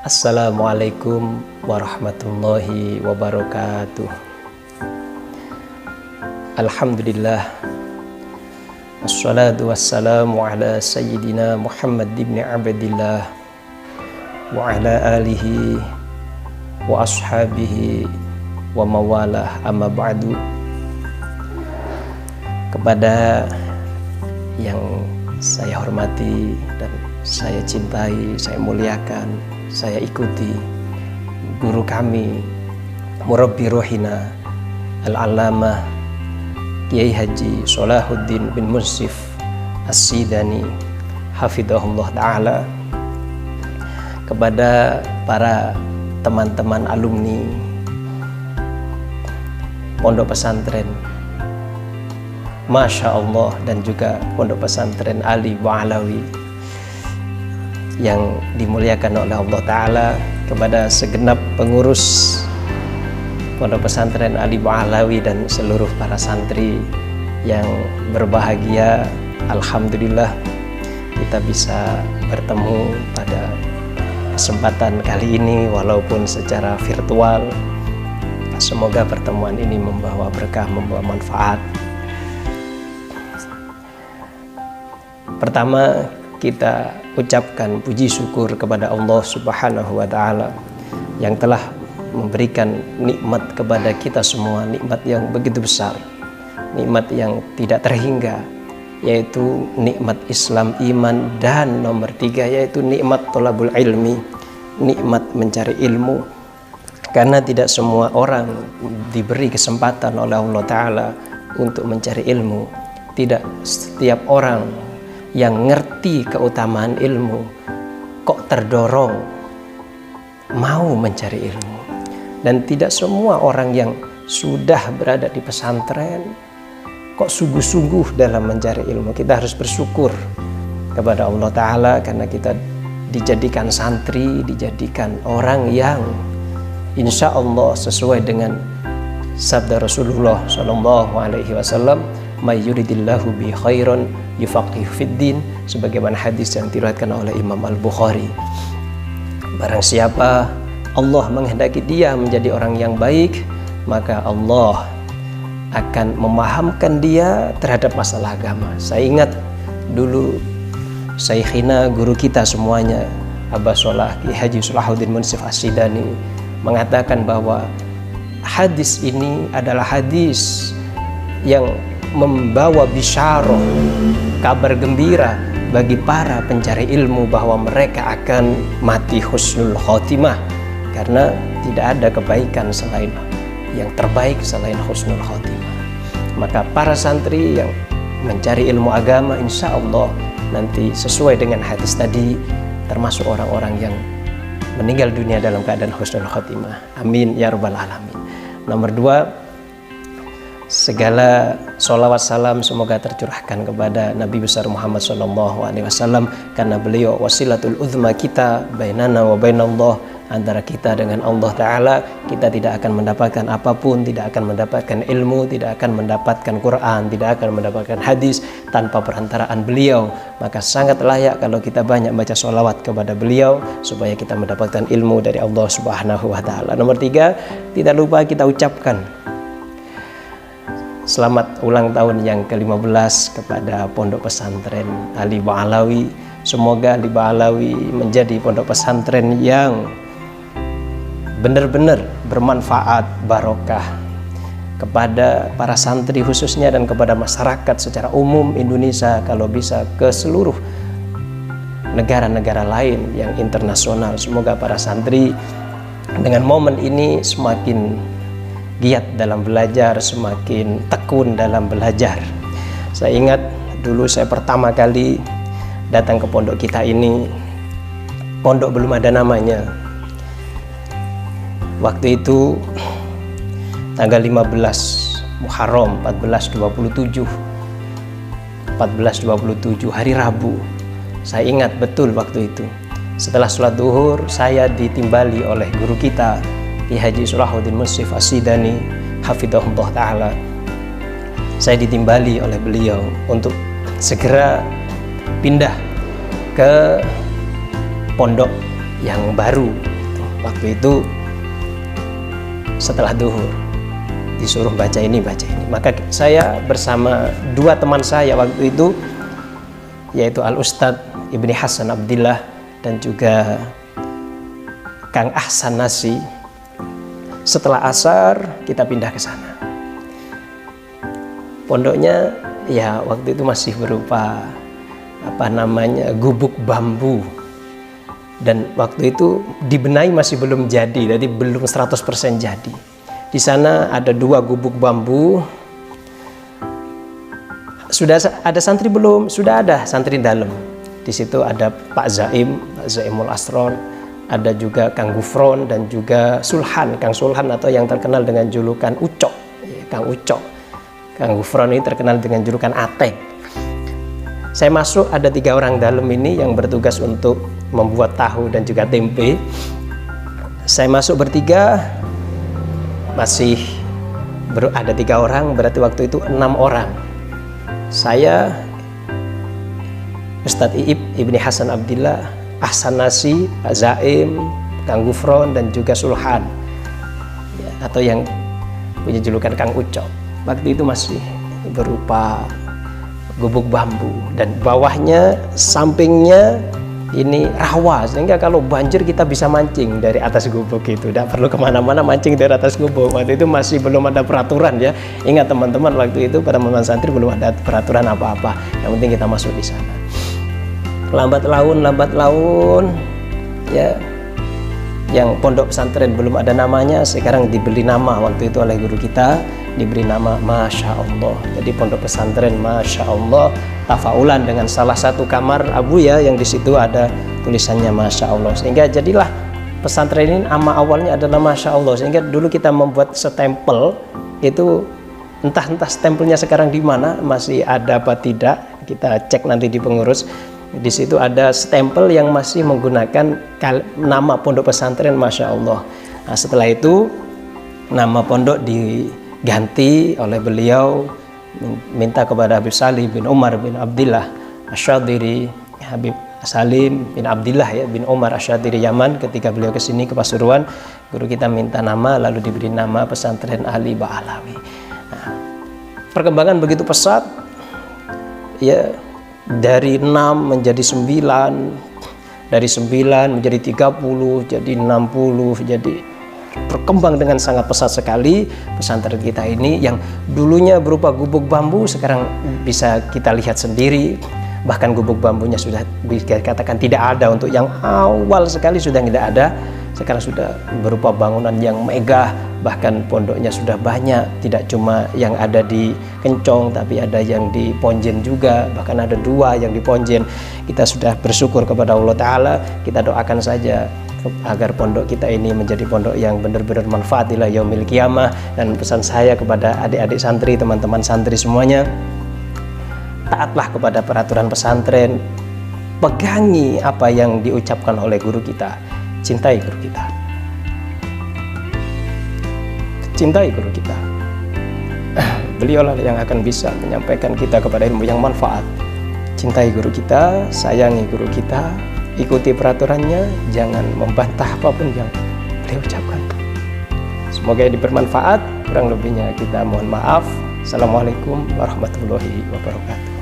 Assalamualaikum warahmatullahi wabarakatuh. Alhamdulillah, wassalatu wassalamu ala sayyidina Muhammad ibn Abdillah wa ala alihi wa ashabihi wa mawalah, amma ba'du. Kepada yang saya hormati dan saya cintai, saya muliakan, saya ikuti guru kami, murabbi rohina Al-Allamah Kiai Haji Sholahuddin bin Munsif As-Sidani hafidhahullah ta'ala, kepada para teman-teman alumni Pondok Pesantren Masya Allah dan juga Pondok Pesantren Ali Ba'alawi yang dimuliakan oleh Allah Ta'ala, kepada segenap pengurus Pondok Pesantren Ali Ba'alawi dan seluruh para santri yang berbahagia. Alhamdulillah kita bisa bertemu pada kesempatan kali ini walaupun secara virtual. Semoga pertemuan ini membawa berkah, membawa manfaat. Pertama, kita ucapkan puji syukur kepada Allah Subhanahu wa Ta'ala yang telah memberikan nikmat kepada kita semua, nikmat yang begitu besar, nikmat yang tidak terhingga, yaitu nikmat Islam, iman, dan nomor 3 yaitu nikmat thalabul ilmi, nikmat mencari ilmu. Karena tidak semua orang diberi kesempatan oleh Allah Ta'ala untuk mencari ilmu. Tidak setiap orang yang ngerti keutamaan ilmu kok terdorong mau mencari ilmu, dan tidak semua orang yang sudah berada di pesantren kok sungguh-sungguh dalam mencari ilmu. Kita harus bersyukur kepada Allah Ta'ala karena kita dijadikan santri, dijadikan orang yang insya Allah sesuai dengan sabda Rasulullah SAW, may yuridillahu bi khairan yufaqihu fiddin, sebagaimana hadis yang diriwayatkan oleh Imam Al-Bukhari. Barang siapa Allah menghendaki dia menjadi orang yang baik, maka Allah akan memahamkan dia terhadap masalah agama. Saya ingat dulu Syekhina, guru kita semuanya, Abah Sholah Kiai Haji Sholahuddin Munsif As-Sidani, mengatakan bahwa hadis ini adalah hadis yang membawa bisyarah, kabar gembira bagi para pencari ilmu bahwa mereka akan mati husnul khotimah, karena tidak ada kebaikan selain yang terbaik selain husnul khotimah. Maka para santri yang mencari ilmu agama insya Allah nanti sesuai dengan hadis tadi termasuk orang-orang yang meninggal dunia dalam keadaan husnul khotimah. Amin ya rabbal alamin. Nomor 2, segala sholawat salam semoga tercurahkan kepada Nabi besar Muhammad SAW, karena beliau wasilatul uzma kita, bainana wa bainallah, antara kita dengan Allah Ta'ala. Kita tidak akan mendapatkan apapun, tidak akan mendapatkan ilmu, tidak akan mendapatkan Quran, tidak akan mendapatkan hadis tanpa perantaraan beliau. Maka sangat layak kalau kita banyak baca sholawat kepada beliau supaya kita mendapatkan ilmu dari Allah Subhanahu wa Ta'ala. Nomor 3, tidak lupa kita ucapkan selamat ulang tahun yang ke-15 kepada Pondok Pesantren Ali Ba'alawi. Semoga Ali Ba'alawi menjadi pondok pesantren yang benar-benar bermanfaat, barokah kepada para santri khususnya dan kepada masyarakat secara umum Indonesia, kalau bisa ke seluruh negara-negara lain yang internasional. Semoga para santri dengan momen ini semakin giat dalam belajar, semakin tekun dalam belajar. Saya ingat dulu saya pertama kali datang ke pondok kita ini, pondok belum ada namanya. Waktu itu tanggal 15 Muharram 1427 hari Rabu. Saya ingat betul waktu itu. Setelah sholat duhur, saya ditimbali oleh guru kita Ki Haji Solahuddin Munsif As-Sidani hafidhahullah ta'ala. Saya ditimbali oleh beliau untuk segera pindah ke pondok yang baru. Waktu itu setelah duhur disuruh baca ini. Maka saya bersama dua teman saya waktu itu, yaitu Al-Ustadz Ibni Hasan Abdillah dan juga Kang Ahsan Nasi. Setelah asar kita pindah ke sana. Pondoknya ya waktu itu masih berupa gubuk bambu, dan waktu itu dibenahi masih belum jadi, jadi belum 100% jadi. Di sana ada 2 gubuk bambu. Sudah ada santri belum? Sudah ada santri dalam. Di situ ada Pak Zaimul Asron, ada juga Kang Gufron dan juga Sulhan, Kang Sulhan atau yang terkenal dengan julukan Ucok, Kang Ucok. Kang Gufron ini terkenal dengan julukan Ateng. Saya masuk, ada 3 orang dalam ini yang bertugas untuk membuat tahu dan juga tempe. Saya masuk bertiga, masih ada 3 orang, berarti waktu itu 6 orang. Saya, Ustadz Iib Ibni Hasan Abdillah, Ahsan Nasi, Pak Zaim, Kang Gufron dan juga Sulhan, ya, atau yang punya julukan Kang Ucok. Waktu itu masih berupa gubuk bambu, dan bawahnya, sampingnya ini rawa, sehingga kalau banjir kita bisa mancing dari atas gubuk itu, tidak perlu kemana-mana, mancing dari atas gubuk. Waktu itu masih belum ada peraturan ya. Ingat teman-teman, waktu itu pada teman santri belum ada peraturan apa-apa, yang penting kita masuk di sana. Lambat laun ya, yang pondok pesantren belum ada namanya, sekarang diberi nama waktu itu oleh guru kita, diberi nama Masya Allah. Jadi pondok pesantren Masya Allah, tafaulan dengan salah satu kamar Abu ya, yang di situ ada tulisannya Masya Allah, sehingga jadilah pesantren ini nama awalnya adalah Masya Allah. Sehingga dulu kita membuat stempel itu, entah stempelnya sekarang di mana, masih ada apa tidak, kita cek nanti di pengurus. Di situ ada stempel yang masih menggunakan nama pondok pesantren Masya Allah. Nah, setelah itu nama pondok diganti oleh beliau, minta kepada Habib Salim bin Umar bin Abdillah Asyadiri, Habib Salim bin Abdillah ya bin Umar Asyadiri Yaman. Ketika beliau ke sini ke Pasuruan, guru kita minta nama, lalu diberi nama pesantren Ali Ba'alawi. Nah, perkembangan begitu pesat ya, dari 6 menjadi 9, dari 9 menjadi 30, jadi 60, jadi berkembang dengan sangat pesat sekali pesantren kita ini, yang dulunya berupa gubuk bambu sekarang bisa kita lihat sendiri. Bahkan gubuk bambunya sudah dikatakan tidak ada, untuk yang awal sekali sudah tidak ada. Sekarang sudah berupa bangunan yang megah, bahkan pondoknya sudah banyak, tidak cuma yang ada di Kencong, tapi ada yang di Ponjen juga, bahkan ada 2 yang di Ponjen. Kita sudah bersyukur kepada Allah Ta'ala, kita doakan saja agar pondok kita ini menjadi pondok yang benar-benar manfaat ila yaumil qiyamah. Dan pesan saya kepada adik-adik santri, teman-teman santri semuanya, taatlah kepada peraturan pesantren, pegangi apa yang diucapkan oleh guru kita. Cintai guru kita, cintai guru kita. Beliaulah yang akan bisa menyampaikan kita kepada ilmu yang manfaat. Cintai guru kita, sayangi guru kita, ikuti peraturannya, jangan membantah apapun yang beliau ucapkan. Semoga ini bermanfaat. Kurang lebihnya kita mohon maaf. Assalamualaikum warahmatullahi wabarakatuh.